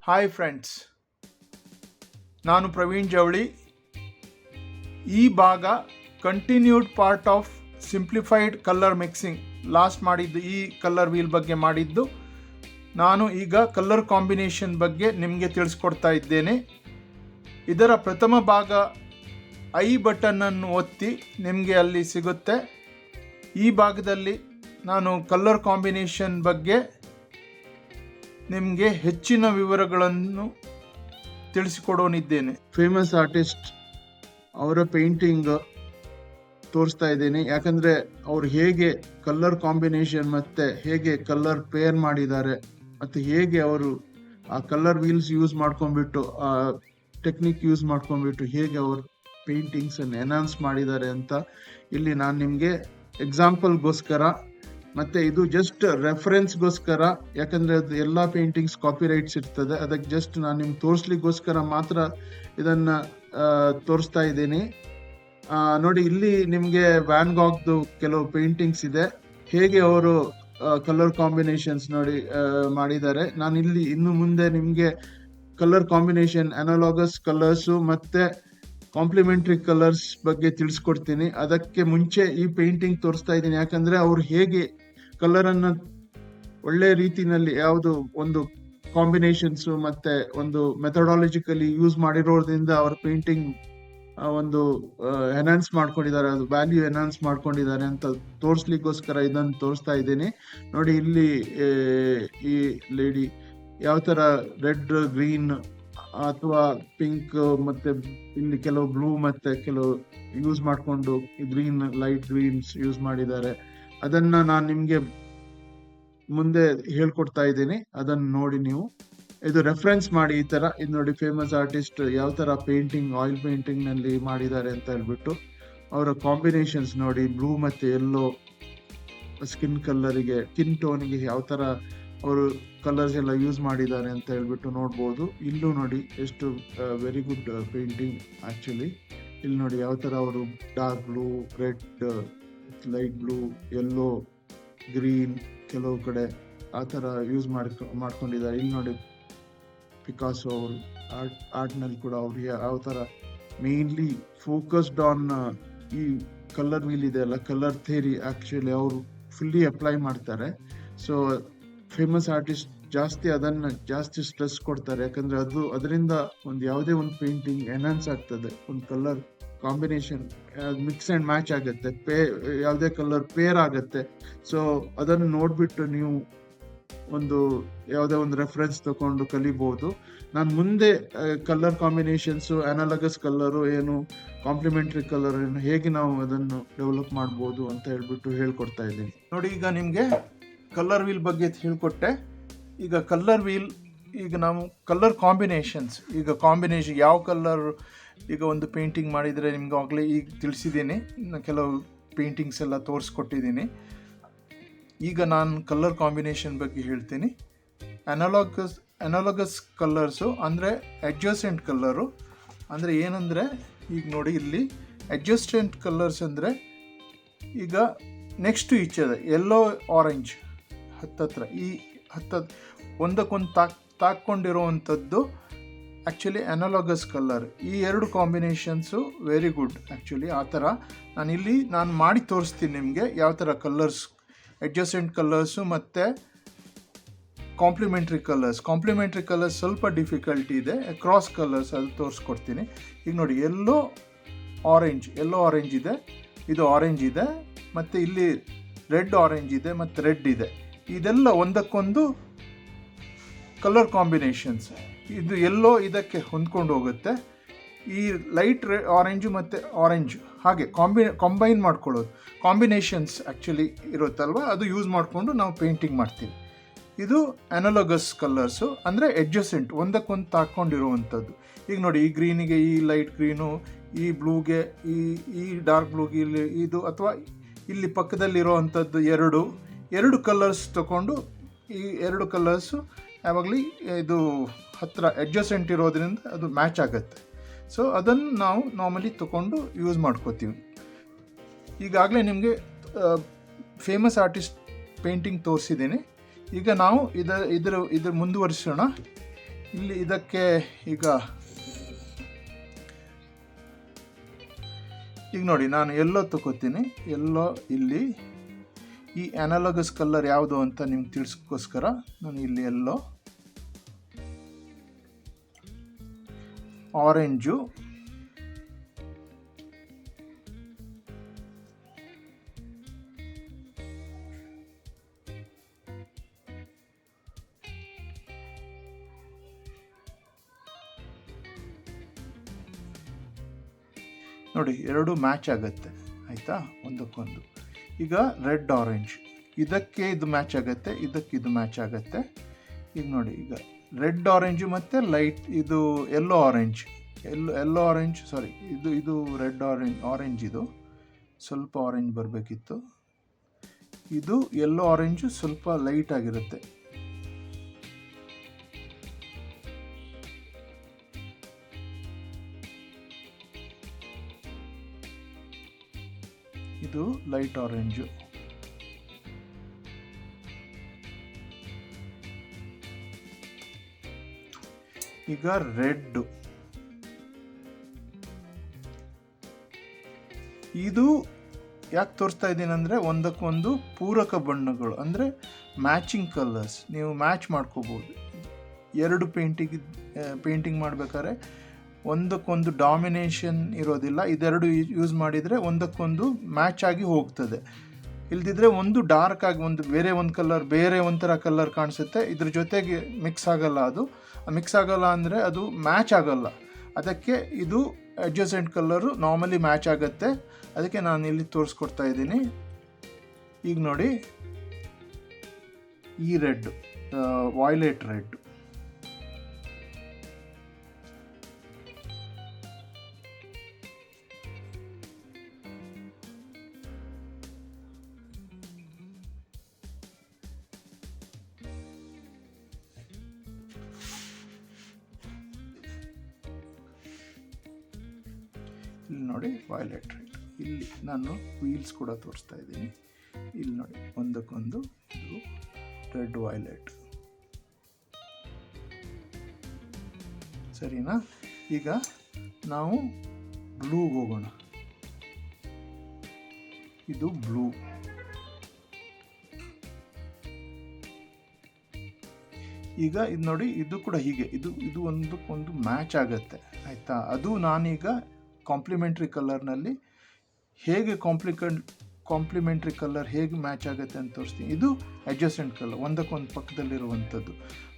Hi friends, ನಾನು ಪ್ರವೀಣ್ ಜವಳಿ. ಈ ಭಾಗ continued part of simplified colour mixing. Last ಮಾಡಿದ್ದು ಈ ಕಲರ್ ವೀಲ್ ಬಗ್ಗೆ ಮಾಡಿದ್ದು. ನಾನು ಈಗ ಕಲರ್ ಕಾಂಬಿನೇಷನ್ ಬಗ್ಗೆ ನಿಮಗೆ ತಿಳಿಸ್ಕೊಡ್ತಾ ಇದ್ದೇನೆ. ಇದರ ಪ್ರಥಮ ಭಾಗ ಐ ಬಟನ್ನನ್ನು ಒತ್ತಿ ನಿಮಗೆ ಅಲ್ಲಿ ಸಿಗುತ್ತೆ. ಈ ಭಾಗದಲ್ಲಿ ನಾನು ಕಲರ್ ಕಾಂಬಿನೇಷನ್ ಬಗ್ಗೆ ನಿಮಗೆ ಹೆಚ್ಚಿನ ವಿವರಗಳನ್ನು ತಿಳಿಸಿಕೊಡೋನಿದ್ದೇನೆ. ಫೇಮಸ್ ಆರ್ಟಿಸ್ಟ್ ಅವರ ಪೇಂಟಿಂಗ್ ತೋರಿಸ್ತಾ ಇದ್ದೇನೆ. ಯಾಕಂದರೆ ಅವರು ಹೇಗೆ ಕಲರ್ ಕಾಂಬಿನೇಷನ್ ಮತ್ತು ಹೇಗೆ ಕಲರ್ ಪೇರ್ ಮಾಡಿದ್ದಾರೆ ಮತ್ತು ಹೇಗೆ ಅವರು ಆ ಕಲರ್ ವೀಲ್ಸ್ ಯೂಸ್ ಮಾಡ್ಕೊಂಡ್ಬಿಟ್ಟು ಆ ಟೆಕ್ನಿಕ್ ಯೂಸ್ ಮಾಡ್ಕೊಂಡ್ಬಿಟ್ಟು ಹೇಗೆ ಅವರು ಪೇಂಟಿಂಗ್ಸನ್ನು ಎನ್ಹಾನ್ಸ್ ಮಾಡಿದ್ದಾರೆ ಅಂತ ಇಲ್ಲಿ ನಾನು ನಿಮಗೆ ಎಕ್ಸಾಂಪಲ್ಗೋಸ್ಕರ, ಮತ್ತು ಇದು ಜಸ್ಟ್ ರೆಫರೆನ್ಸ್ಗೋಸ್ಕರ, ಯಾಕಂದರೆ ಅದು ಎಲ್ಲ ಪೇಂಟಿಂಗ್ಸ್ ಕಾಪಿರೈಟ್ಸ್ ಇರ್ತದೆ. ಅದಕ್ಕೆ ಜಸ್ಟ್ ನಾನು ನಿಮ್ಗೆ ತೋರಿಸ್ಲಿಕ್ಕೋಸ್ಕರ ಮಾತ್ರ ಇದನ್ನು ತೋರಿಸ್ತಾ ಇದ್ದೀನಿ. ನೋಡಿ, ಇಲ್ಲಿ ನಿಮಗೆ ವ್ಯಾನ್ ಗಾಗ್ದು ಕೆಲವು ಪೇಂಟಿಂಗ್ಸ್ ಇದೆ. ಹೇಗೆ ಅವರು ಕಲರ್ ಕಾಂಬಿನೇಷನ್ಸ್ ನೋಡಿ ಮಾಡಿದ್ದಾರೆ. ನಾನು ಇಲ್ಲಿ ಇನ್ನು ಮುಂದೆ ನಿಮಗೆ ಕಲರ್ ಕಾಂಬಿನೇಷನ್, ಅನಾಲೋಗಸ್ ಕಲರ್ಸು ಮತ್ತು ಕಾಂಪ್ಲಿಮೆಂಟ್ರಿ ಕಲರ್ಸ್ ಬಗ್ಗೆ ತಿಳಿಸ್ಕೊಡ್ತೀನಿ. ಅದಕ್ಕೆ ಮುಂಚೆ ಈ ಪೇಂಟಿಂಗ್ ತೋರಿಸ್ತಾ ಇದ್ದೀನಿ, ಯಾಕಂದರೆ ಅವ್ರು ಹೇಗೆ ಕಲರನ್ನು ಒಳ್ಳೆ ರೀತಿಯಲ್ಲಿ ಯಾವುದು ಒಂದು ಕಾಂಬಿನೇಷನ್ಸು ಮತ್ತು ಒಂದು ಮೆಥಡಾಲಜಿಕಲಿ ಯೂಸ್ ಮಾಡಿರೋದ್ರಿಂದ ಅವ್ರ ಪೇಂಟಿಂಗ್ ಒಂದು ಎನ್ಹಾನ್ಸ್ ಮಾಡ್ಕೊಂಡಿದ್ದಾರೆ, ಅದು ವ್ಯಾಲ್ಯೂ ಎನ್ಹಾನ್ಸ್ ಮಾಡ್ಕೊಂಡಿದ್ದಾರೆ ಅಂತ ತೋರಿಸ್ಲಿಕ್ಕೋಸ್ಕರ ಇದನ್ನು ತೋರಿಸ್ತಾ ಇದ್ದೀನಿ. ನೋಡಿ, ಇಲ್ಲಿ ಈ ಲೇಡಿ ಯಾವ ಥರ ರೆಡ್, ಗ್ರೀನ್ ಅಥವಾ ಪಿಂಕ್ ಮತ್ತು ಇಲ್ಲಿ ಕೆಲವು ಬ್ಲೂ ಮತ್ತು ಕೆಲವು ಯೂಸ್ ಮಾಡಿಕೊಂಡು ಗ್ರೀನ್, ಲೈಟ್ ಗ್ರೀನ್ಸ್ ಯೂಸ್ ಮಾಡಿದ್ದಾರೆ. ಅದನ್ನು ನಾನು ನಿಮಗೆ ಮುಂದೆ ಹೇಳ್ಕೊಡ್ತಾ ಇದ್ದೀನಿ. ಅದನ್ನು ನೋಡಿ ನೀವು ಇದು ರೆಫರೆನ್ಸ್ ಮಾಡಿ. ಈ ಥರ ಇದು ನೋಡಿ, ಫೇಮಸ್ ಆರ್ಟಿಸ್ಟ್ ಯಾವ ಥರ ಪೇಂಟಿಂಗ್, ಆಯಿಲ್ ಪೇಂಟಿಂಗ್ನಲ್ಲಿ ಮಾಡಿದ್ದಾರೆ ಅಂತ ಹೇಳ್ಬಿಟ್ಟು ಅವರ ಕಾಂಬಿನೇಷನ್ಸ್ ನೋಡಿ. ಬ್ಲೂ ಮತ್ತು ಯೆಲ್ಲೋ ಸ್ಕಿನ್ ಕಲರಿಗೆ, ಸ್ಕಿನ್ ಟೋನಿಗೆ ಯಾವ ಥರ ಅವರು ಕಲರ್ಸ್ ಎಲ್ಲ ಯೂಸ್ ಮಾಡಿದ್ದಾರೆ ಅಂತ ಹೇಳ್ಬಿಟ್ಟು ನೋಡ್ಬೋದು. ಇಲ್ಲೂ ನೋಡಿ ಎಷ್ಟು ವೆರಿ ಗುಡ್ ಪೇಂಟಿಂಗ್ ಆ್ಯಕ್ಚುಲಿ. ಇಲ್ಲಿ ನೋಡಿ ಯಾವ ಥರ ಅವರು dark blue, red, light blue, yellow, green ಕೆಲವು ಕಡೆ ಆ ಥರ ಯೂಸ್ ಮಾಡ್ಕೊಂಡಿದ್ದಾರೆ. ಇಲ್ಲಿ ನೋಡಿ ಪಿಕಾಸೋ ಅವರು ಆರ್ಟ್ನಲ್ಲಿ ಕೂಡ ಅವ್ರು ಯಾವ ಥರ ಮೇನ್ಲಿ ಫೋಕಸ್ಡ್ ಆನ್ ಈ ಕಲರ್ ವೀಲ್ ಇದೆ ಅಲ್ಲ, ಕಲರ್ ಥಿಯರಿ ಆ್ಯಕ್ಚುಲಿ ಅವರು ಫುಲ್ಲಿ ಅಪ್ಲೈ ಮಾಡ್ತಾರೆ. ಸೊ ಫೇಮಸ್ ಆರ್ಟಿಸ್ಟ್ ಅದನ್ನು ಜಾಸ್ತಿ ಸ್ಟ್ರೆಸ್ ಕೊಡ್ತಾರೆ, ಯಾಕಂದರೆ ಅದರಿಂದ ಒಂದು ಯಾವುದೇ ಒಂದು ಪೇಂಟಿಂಗ್ ಎನ್ಹಾನ್ಸ್ ಆಗ್ತದೆ. ಒಂದು colour combination mix and match ಆಗುತ್ತೆ, ಯಾವುದೇ ಕಲರ್ ಪೇರ್ ಆಗುತ್ತೆ. ಸೊ ಅದನ್ನು ನೋಡಿಬಿಟ್ಟು ನೀವು ಒಂದು ಯಾವುದೇ ಒಂದು ರೆಫರೆನ್ಸ್ ತಗೊಂಡು ಕಲಿಬೋದು. ನಾನು ಮುಂದೆ ಕಲರ್ ಕಾಂಬಿನೇಷನ್ಸು, ಅನಾಲಗಸ್ ಕಲರು ಏನು, ಕಾಂಪ್ಲಿಮೆಂಟ್ರಿ ಕಲರ್ ಏನು, ಹೇಗೆ ನಾವು ಅದನ್ನು ಡೆವಲಪ್ ಮಾಡ್ಬೋದು ಅಂತ ಹೇಳ್ಬಿಟ್ಟು ಹೇಳ್ಕೊಡ್ತಾ ಇದ್ದೀನಿ. ನೋಡಿ, ಈಗ ನಿಮಗೆ ಕಲರ್ ವೀಲ್ ಬಗ್ಗೆ ಹೇಳ್ಕೊಟ್ಟೆ. ಈಗ ಕಲರ್ ವೀಲ್, ಈಗ ನಾವು ಕಲರ್ ಕಾಂಬಿನೇಷನ್ಸ್, ಈಗ ಕಾಂಬಿನೇಷನ್ ಯಾವ ಕಲರ್, ಈಗ ಒಂದು ಪೇಂಟಿಂಗ್ ಮಾಡಿದರೆ ನಿಮ್ಗೆ ಆಗಲೇ ಈಗ ತಿಳಿಸಿದ್ದೀನಿ, ಕೆಲವು ಪೇಂಟಿಂಗ್ಸ್ ಎಲ್ಲ ತೋರಿಸ್ಕೊಟ್ಟಿದ್ದೀನಿ. ಈಗ ನಾನು ಕಲರ್ ಕಾಂಬಿನೇಷನ್ ಬಗ್ಗೆ ಹೇಳ್ತೀನಿ. ಅನಾಲಗಸ್ ಕಲರ್ಸು ಅಂದರೆ ಅಡ್ಜಸೆಂಟ್ ಕಲರು ಅಂದರೆ ಏನಂದರೆ, ಈಗ ನೋಡಿ ಇಲ್ಲಿ ಅಡ್ಜಸೆಂಟ್ ಕಲರ್ಸ್ ಅಂದರೆ ಈಗ ನೆಕ್ಸ್ಟ್ ಈಚ್ ಇದೆ ಯೆಲ್ಲೋ, ಆರೆಂಜ್ ಹತ್ತತ್ರ ಈ ಒಂದಕ್ಕೊಂದು ತಾಕೊಂಡಿರೋವಂಥದ್ದು ಆ್ಯಕ್ಚುಲಿ ಅನಾಲಗಸ್ ಕಲರ್. ಈ ಎರಡು ಕಾಂಬಿನೇಷನ್ಸು ವೆರಿ ಗುಡ್ ಆ್ಯಕ್ಚುಲಿ. ಆ ಥರ ನಾನು ಮಾಡಿ ತೋರಿಸ್ತೀನಿ ನಿಮಗೆ ಯಾವ ಥರ ಕಲರ್ಸ್, ಅಡ್ಜಸೆಂಟ್ ಕಲರ್ಸು ಮತ್ತು ಕಾಂಪ್ಲಿಮೆಂಟ್ರಿ ಕಲರ್ಸ್ ಸ್ವಲ್ಪ ಡಿಫಿಕಲ್ಟಿ ಇದೆ. ಕ್ರಾಸ್ ಕಲರ್ಸ್ ಅದು ತೋರಿಸ್ಕೊಡ್ತೀನಿ. ಈಗ ನೋಡಿ, ಯೆಲ್ಲೋ ಆರೆಂಜ್ ಇದೆ, ಇದು ಆರೆಂಜ್ ಇದೆ, ಮತ್ತು ಇಲ್ಲಿ ರೆಡ್ ಆರೆಂಜ್ ಇದೆ ಮತ್ತು ರೆಡ್ ಇದೆ. ಇದೆಲ್ಲ ಒಂದಕ್ಕೊಂದು ಕಲರ್ ಕಾಂಬಿನೇಷನ್ಸ್. ಇದು ಯೆಲ್ಲೋ ಇದಕ್ಕೆ ಹೊಂದ್ಕೊಂಡು ಹೋಗುತ್ತೆ. ಈ ಲೈಟ್ ಆರೆಂಜು ಮತ್ತು ಆರೆಂಜ್ ಹಾಗೆ ಕಂಬೈನ್ ಮಾಡ್ಕೊಳ್ಳೋದು, ಕಾಂಬಿನೇಷನ್ಸ್ ಆ್ಯಕ್ಚುಲಿ ಇರುತ್ತಲ್ವ, ಅದು ಯೂಸ್ ಮಾಡಿಕೊಂಡು ನಾವು ಪೇಂಟಿಂಗ್ ಮಾಡ್ತೀವಿ. ಇದು ಅನಾಲಗಸ್ ಕಲರ್ಸು ಅಂದರೆ ಅಡ್ಜಸೆಂಟ್, ಒಂದಕ್ಕೊಂದು ತಾಕೊಂಡಿರುವಂಥದ್ದು. ಈಗ ನೋಡಿ, ಈ ಗ್ರೀನಿಗೆ ಈ ಲೈಟ್ ಗ್ರೀನು, ಈ ಬ್ಲೂಗೆ ಈ ಡಾರ್ಕ್ ಬ್ಲೂಗೆ ಇಲ್ಲಿ ಇದು, ಅಥವಾ ಇಲ್ಲಿ ಪಕ್ಕದಲ್ಲಿರುವಂಥದ್ದು ಎರಡು ಕಲರ್ಸ್ ತಗೊಂಡು ಈ ಎರಡು ಕಲರ್ಸು ಯಾವಾಗಲೂ ಇದು ಹತ್ತಿರ ಅಡ್ಜಸೆಂಟ್ ಇರೋದ್ರಿಂದ ಅದು ಮ್ಯಾಚ್ ಆಗುತ್ತೆ. ಸೊ ಅದನ್ನು ನಾವು ನಾರ್ಮಲಿ ತಗೊಂಡು ಯೂಸ್ ಮಾಡ್ಕೋತೀವಿ. ಈಗಾಗಲೇ ನಿಮಗೆ ಫೇಮಸ್ ಆರ್ಟಿಸ್ಟ್ ಪೇಂಟಿಂಗ್ ತೋರಿಸಿದ್ದೀನಿ. ಈಗ ನಾವು ಇದರ ಮುಂದುವರಿಸೋಣ. ಇಲ್ಲಿ ಇದಕ್ಕೆ ಈಗ ನೋಡಿ, ನಾನು ಎಲ್ಲೋ ತಗೋತೀನಿ. ಎಲ್ಲೋ ಇಲ್ಲಿ ಈ ಅನಾಲಗಸ್ ಕಲರ್ ಯಾವುದು ಅಂತ ನಿಮ್ಗೆ ತಿಳಿಸ್ಕೋಸ್ಕರ ನಾನು ಇಲ್ಲಿ ಎಲ್ಲೋ, ಆರೆಂಜು, ನೋಡಿ ಎರಡು ಮ್ಯಾಚ್ ಆಗುತ್ತೆ, ಆಯಿತಾ, ಒಂದಕ್ಕೊಂದು. ಈಗ ರೆಡ್ ಆರೆಂಜ್, ಇದಕ್ಕೆ ಇದು ಮ್ಯಾಚ್ ಆಗುತ್ತೆ, ಇದಕ್ಕೆ ಇದು ಮ್ಯಾಚ್ ಆಗುತ್ತೆ. ಈಗ ನೋಡಿ, ಈಗ ರೆಡ್ ಆರೆಂಜು ಮತ್ತು ಲೈಟ್ ಇದು ಎಲ್ಲೋ ಆರೆಂಜ್, ಎಲ್ಲೋ ಆರೆಂಜ್, ಸಾರಿ, ಇದು ರೆಡ್ ಆರೆಂಜ್ ಇದು ಸ್ವಲ್ಪ ಆರೆಂಜ್ ಬರಬೇಕಿತ್ತು. ಇದು ಎಲ್ಲೋ ಆರೆಂಜು ಸ್ವಲ್ಪ ಲೈಟ್ ಆಗಿರುತ್ತೆ. ಇದು ಲೈಟ್ ಆರೆಂಜು. ಈಗ ರೆಡ್, ಇದು ಯಾಕೆ ತೋರಿಸ್ತಾ ಇದ್ದೀನಿ ಅಂದರೆ ಒಂದಕ್ಕೊಂದು ಪೂರಕ ಬಣ್ಣಗಳು, ಅಂದರೆ ಮ್ಯಾಚಿಂಗ್ ಕಲರ್ಸ್. ನೀವು ಮ್ಯಾಚ್ ಮಾಡ್ಕೋಬೋದು. ಎರಡು ಪೇಂಟಿಂಗ್ ಮಾಡಬೇಕಾದ್ರೆ ಒಂದಕ್ಕೊಂದು ಡಾಮಿನೇಷನ್ ಇರೋದಿಲ್ಲ. ಇದೆರಡು ಯೂಸ್ ಮಾಡಿದರೆ ಒಂದಕ್ಕೊಂದು ಮ್ಯಾಚ್ ಆಗಿ ಹೋಗ್ತದೆ. ಇಲ್ದಿದ್ರೆ ಒಂದು ಡಾರ್ಕ್ ಆಗಿ ಬೇರೆ ಒಂದು ಕಲರ್, ಬೇರೆ ಒಂಥರ ಕಲರ್ ಕಾಣಿಸುತ್ತೆ. ಇದ್ರ ಜೊತೆಗೆ ಮಿಕ್ಸ್ ಆಗಲ್ಲ. ಅದು ಮಿಕ್ಸ್ ಆಗಲ್ಲ ಅಂದರೆ ಅದು ಮ್ಯಾಚ್ ಆಗಲ್ಲ. ಅದಕ್ಕೆ ಇದು ಅಡ್ಜಸೆಂಟ್ ಕಲರು ನಾರ್ಮಲಿ ಮ್ಯಾಚ್ ಆಗುತ್ತೆ. ಅದಕ್ಕೆ ನಾನು ಇಲ್ಲಿ ತೋರಿಸ್ಕೊಡ್ತಾ ಇದ್ದೀನಿ. ಈಗ ನೋಡಿ, ಈ ರೆಡ್, ವಾಯ್ಲೆಟ್ ರೆಡ್, ಇಲ್ಲಿ ನೋಡಿ ವಾಯ್ಲೆಟ್ ರೆಡ್. ಇಲ್ಲಿ ನಾನು ವೀಲ್ಸ್ ಕೂಡ ತೋರಿಸ್ತಾ ಇದ್ದೀನಿ. ಇಲ್ಲಿ ನೋಡಿ, ಒಂದಕ್ಕೊಂದು ಇದು ರೆಡ್ ವಾಯ್ಲೆಟ್. ಸರಿನಾ? ಈಗ ನಾವು ಬ್ಲೂಗೆ ಹೋಗೋಣ. ಇದು ಬ್ಲೂ. ಈಗ ಇದು ನೋಡಿ, ಇದು ಕೂಡ ಹೀಗೆ ಇದು ಒಂದಕ್ಕೊಂದು ಮ್ಯಾಚ್ ಆಗುತ್ತೆ, ಆಯಿತಾ. ಅದು ನಾನೀಗ ಕಾಂಪ್ಲಿಮೆಂಟ್ರಿ ಕಲರ್ನಲ್ಲಿ ಹೇಗೆ ಕಾಂಪ್ಲಿಮೆಂಟ್ರಿ ಕಲರ್ ಹೇಗೆ ಮ್ಯಾಚ್ ಆಗುತ್ತೆ ಅಂತ ತೋರಿಸ್ತೀನಿ. ಇದು ಅಡ್ಜಸೆಂಟ್ ಕಲರ್, ಒಂದಕ್ಕೊಂದು ಪಕ್ಕದಲ್ಲಿರುವಂಥದ್ದು.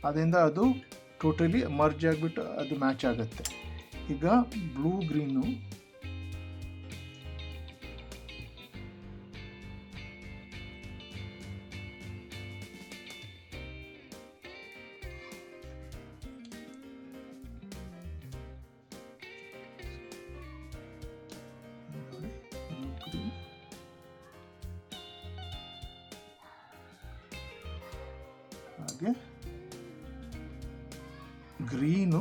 ಅದರಿಂದ ಅದು ಟೋಟಲಿ ಮರ್ಜ್ ಆಗಿಬಿಟ್ಟು ಅದು ಮ್ಯಾಚ್ ಆಗುತ್ತೆ. ಈಗ ಬ್ಲೂ ಗ್ರೀನು, ಹಾಗೆ ಗ್ರೀನು,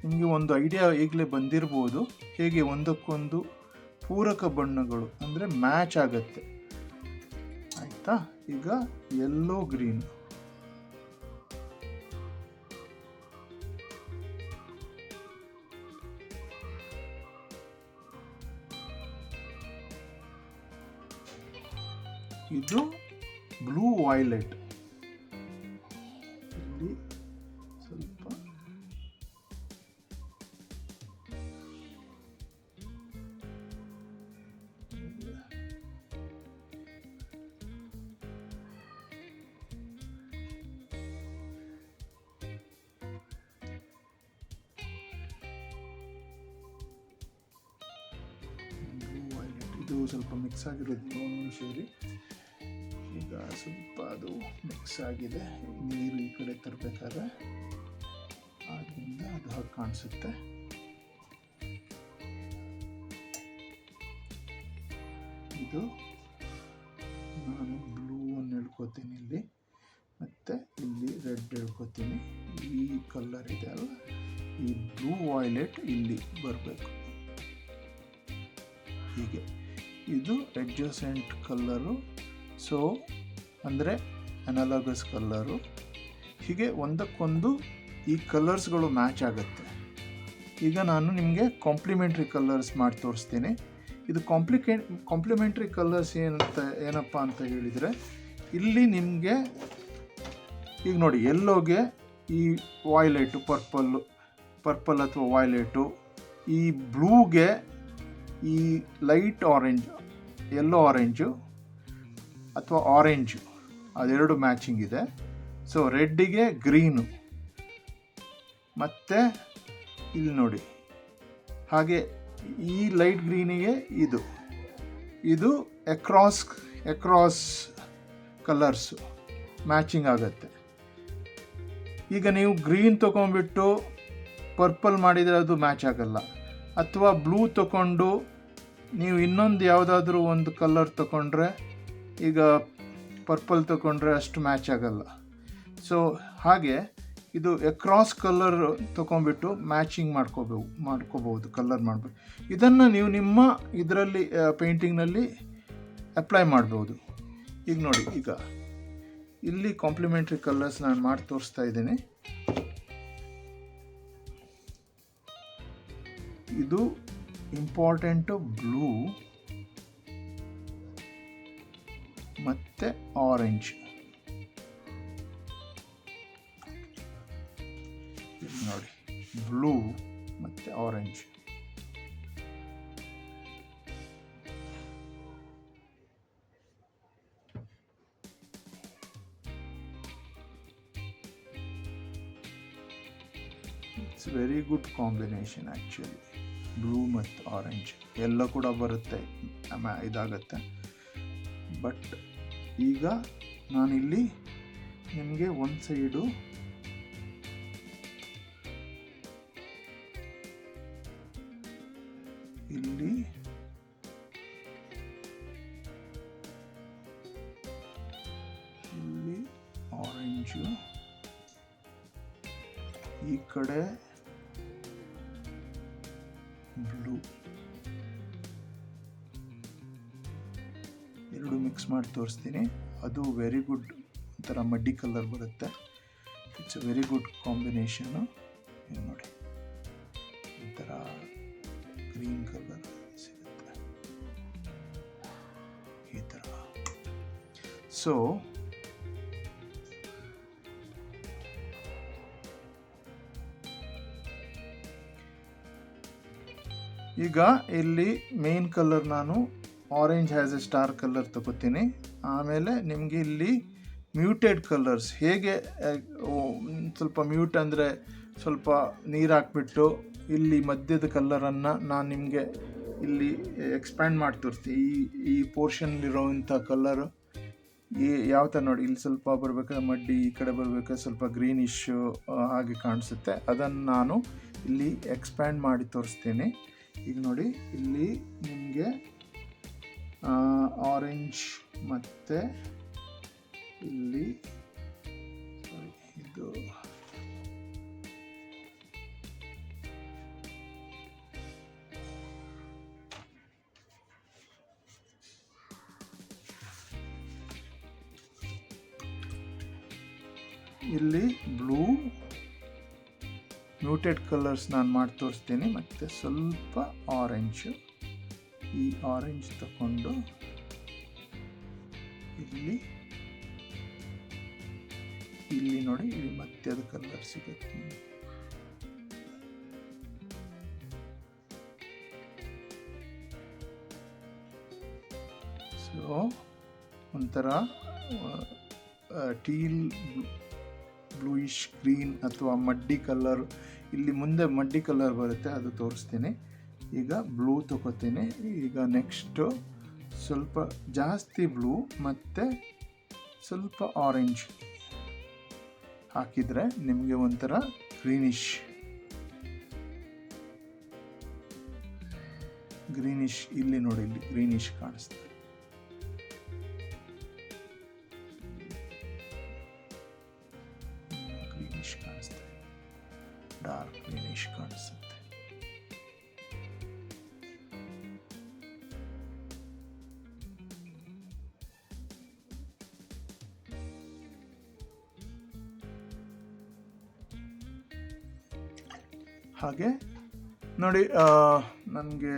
ನಿಮಗೆ ಒಂದು ಐಡಿಯಾ ಈಗಲೇ ಬಂದಿರ್ಬೋದು ಹೇಗೆ ಒಂದಕ್ಕೊಂದು ಪೂರಕ ಬಣ್ಣಗಳು ಅಂದರೆ ಮ್ಯಾಚ್ ಆಗತ್ತೆ, ಆಯಿತಾ. ಈಗ ಯೆಲ್ಲೋ ಗ್ರೀನ್, ಇದು ಬ್ಲೂ ವಾಯ್ಲೆಟ್. ಇಲ್ಲಿ ಸ್ವಲ್ಪ ಬ್ಲೂ ವಾಯ್ಲೆಟ್, ಇದು ಸ್ವಲ್ಪ ಮಿಕ್ಸ್ ಆಗಿರೋದು ಸೇರಿ. ಈಗ ಸ್ವಲ್ಪ ಅದು ಮಿಕ್ಸ್ ಆಗಿದೆ, ನೀರು ಈ ಕಡೆ ತರಬೇಕಾದ್ರೆ ಆದ್ದರಿಂದ ಅದು ಹಾಗೆ ಕಾಣಿಸುತ್ತೆ. ಇದು ನಾನು ಬ್ಲೂ ಅನ್ನು ಹೇಳ್ಕೊತೀನಿ ಇಲ್ಲಿ, ಮತ್ತು ಇಲ್ಲಿ ರೆಡ್ ಹೇಳ್ಕೊತೀನಿ. ಈ ಕಲರ್ ಇದೆ ಅಲ್ಲ, ಈ ಬ್ಲೂ ವಾಯ್ಲೆಟ್ ಇಲ್ಲಿ ಬರಬೇಕು. ಹೀಗೆ ಇದು ಅಡ್ಜಸೆಂಟ್ ಕಲ್ಲರು, ಸೊ ಅಂದರೆ ಅನಲಾಗಸ್ ಕಲ್ಲರು. ಹೀಗೆ ಒಂದಕ್ಕೊಂದು ಈ ಕಲರ್ಸ್ಗಳು ಮ್ಯಾಚ್ ಆಗುತ್ತೆ. ಈಗ ನಾನು ನಿಮಗೆ ಕಾಂಪ್ಲಿಮೆಂಟ್ರಿ ಕಲರ್ಸ್ ಮಾಡಿ ತೋರಿಸ್ತೀನಿ. ಇದು ಕಾಂಪ್ಲಿಮೆಂಟ್ರಿ ಕಲರ್ಸ್ ಏನಪ್ಪ ಅಂತ ಹೇಳಿದರೆ, ಇಲ್ಲಿ ನಿಮಗೆ ಈಗ ನೋಡಿ ಎಲ್ಲೋಗೆ ಈ ವಾಯ್ಲೆಟು ಪರ್ಪಲ್ ಅಥವಾ ವಾಯ್ಲೆಟು, ಈ ಬ್ಲೂಗೆ ಈ ಲೈಟ್ ಆರೆಂಜ್, ಯೆಲ್ಲೋ ಆರೆಂಜು ಅಥವಾ ಆರೆಂಜು, ಅದೆರಡು ಮ್ಯಾಚಿಂಗ್ ಇದೆ. ಸೊ ರೆಡ್ಡಿಗೆ ಗ್ರೀನು, ಮತ್ತು ಇಲ್ಲಿ ನೋಡಿ ಹಾಗೆ ಈ ಲೈಟ್ ಗ್ರೀನಿಗೆ ಇದು ಅಕ್ರಾಸ್ ಕಲರ್ಸು ಮ್ಯಾಚಿಂಗ್ ಆಗುತ್ತೆ. ಈಗ ನೀವು ಗ್ರೀನ್ ತೊಗೊಂಡ್ಬಿಟ್ಟು ಪರ್ಪಲ್ ಮಾಡಿದರೆ ಅದು ಮ್ಯಾಚ್ ಆಗಲ್ಲ, ಅಥವಾ ಬ್ಲೂ ತೊಗೊಂಡು ನೀವು ಇನ್ನೊಂದು ಯಾವುದಾದ್ರೂ ಒಂದು ಕಲರ್ ತೊಗೊಂಡ್ರೆ, ಈಗ ಪರ್ಪಲ್ ತೊಗೊಂಡ್ರೆ ಅಷ್ಟು ಮ್ಯಾಚ್ ಆಗಲ್ಲ. ಸೊ ಹಾಗೆ ಇದು ಅಕ್ರಾಸ್ ಕಲರ್ ತೊಗೊಂಡ್ಬಿಟ್ಟು ಮ್ಯಾಚಿಂಗ್ ಮಾಡ್ಕೋಬಹುದು, ಕಲರ್ ಮಾಡಬೇಕು. ಇದನ್ನು ನೀವು ನಿಮ್ಮ ಇದರಲ್ಲಿ ಪೇಂಟಿಂಗ್ನಲ್ಲಿ ಅಪ್ಲೈ ಮಾಡ್ಬೋದು. ಈಗ ನೋಡಿ, ಈಗ ಇಲ್ಲಿ ಕಾಂಪ್ಲಿಮೆಂಟ್ರಿ ಕಲರ್ಸ್ ನಾನು ಮಾಡಿ ತೋರಿಸ್ತಾ ಇದ್ದೀನಿ. ಇದು ಇಂಪಾರ್ಟೆಂಟು ಬ್ಲೂ ಮತ್ತು ಆರೆಂಜ್. ನೋಡಿ, ಬ್ಲೂ ಮತ್ತು orange. It's very good combination actually, blue ಮತ್ತು ಆರೆಂಜ್. ಎಲ್ಲ ಕೂಡ ಬರುತ್ತೆ, ಇದಾಗತ್ತೆ. ಬಟ್ ಈಗ ನಾನಿಲ್ಲಿ ನಿಮಗೆ ಒಂದು ಸೈಡು ಇಲ್ಲಿ ಆರೆಂಜು, ಈ ಕಡೆ ಬ್ಲೂ, ಎರಡು ಮಿಕ್ಸ್ ಮಾಡಿ ತೋರಿಸ್ತೀನಿ. ಅದು ವೆರಿ ಗುಡ್, ಒಂಥರ ಮಡ್ಡಿ ಕಲರ್ ಬರುತ್ತೆ. It's a very good combination. ನೋಡಿ, ಒಂಥರ ಗ್ರೀನ್ ಕಲರ್ ಸಿಗುತ್ತೆ ಈ ಥರ. ಸೊ ಈಗ ಇಲ್ಲಿ ಮೇನ್ ಕಲರ್ ನಾನು orange has A star colour ತಗೋತೀನಿ. ಆಮೇಲೆ ನಿಮಗೆ ಇಲ್ಲಿ ಮ್ಯೂಟೆಡ್ ಕಲರ್ಸ್ ಹೇಗೆ, ಸ್ವಲ್ಪ ಮ್ಯೂಟ್ ಅಂದರೆ ಸ್ವಲ್ಪ ನೀರು ಹಾಕ್ಬಿಟ್ಟು ಇಲ್ಲಿ ಮಧ್ಯದ ಕಲರನ್ನು ನಾನು ನಿಮಗೆ ಇಲ್ಲಿ ಎಕ್ಸ್ಪ್ಯಾಂಡ್ ಮಾಡಿ ತೋರಿಸ್ತೀನಿ. ಈ ಪೋರ್ಷನ್ಲಿರೋವಂಥ ಕಲರು ಯಾವ ಥರ ನೋಡಿ, ಇಲ್ಲಿ ಸ್ವಲ್ಪ ಬರಬೇಕಾದ್ರೆ ಮಡ್ಡಿ, ಈ ಕಡೆ ಬರಬೇಕಾದ್ರೆ ಸ್ವಲ್ಪ ಗ್ರೀನಿಶು ಹಾಗೆ ಕಾಣಿಸುತ್ತೆ. ಅದನ್ನು ನಾನು ಇಲ್ಲಿ ಎಕ್ಸ್ಪ್ಯಾಂಡ್ ಮಾಡಿ ತೋರಿಸ್ತೀನಿ. ಈಗ ನೋಡಿ, ಇಲ್ಲಿ ನಿಮಗೆ ಆರೆಂಜ್ ಮತ್ತು ಇಲ್ಲಿ ಇದು ಇಲ್ಲಿ ಬ್ಲೂ ಮ್ಯೂಟೆಡ್ ಕಲರ್ಸ್ ನಾನು ಮಾಡಿ ತೋರಿಸ್ತೀನಿ. ಮತ್ತು ಸ್ವಲ್ಪ ಆರೆಂಜು, ಈ ಆರೆಂಜ್ ತಗೊಂಡು ಇಲ್ಲಿ ನೋಡಿ, ಇಲ್ಲಿ ಮಧ್ಯದ ಕಲರ್ ಸಿಗುತ್ತೆ. ಸೊ ಒಂಥರ ಟೀಲ್ ಬ್ಲೂಯಿಶ್ ಗ್ರೀನ್ ಅಥವಾ ಮಡ್ಡಿ ಕಲರ್, ಇಲ್ಲಿ ಮುಂದೆ ಮಡ್ಡಿ ಕಲರ್ ಬರುತ್ತೆ, ಅದು ತೋರಿಸ್ತೀನಿ. ಈಗ ಬ್ಲೂ ತಗೋತೀನಿ. ಈಗ ನೆಕ್ಸ್ಟು ಸ್ವಲ್ಪ ಜಾಸ್ತಿ ಬ್ಲೂ ಮತ್ತು ಸ್ವಲ್ಪ ಆರೆಂಜ್ ಹಾಕಿದರೆ ನಿಮಗೆ ಒಂಥರ ಗ್ರೀನಿಶ್ ಇಲ್ಲಿ ನೋಡಿ, ಇಲ್ಲಿ ಗ್ರೀನಿಶ್ ಕಾಣಿಸ್ತದೆ. ಡಾರ್ಕ್ ಗ್ರೀನಿಶ್ ಕಾಣಿಸುತ್ತೆ. ಹಾಗೆ ನೋಡಿ, ನನಗೆ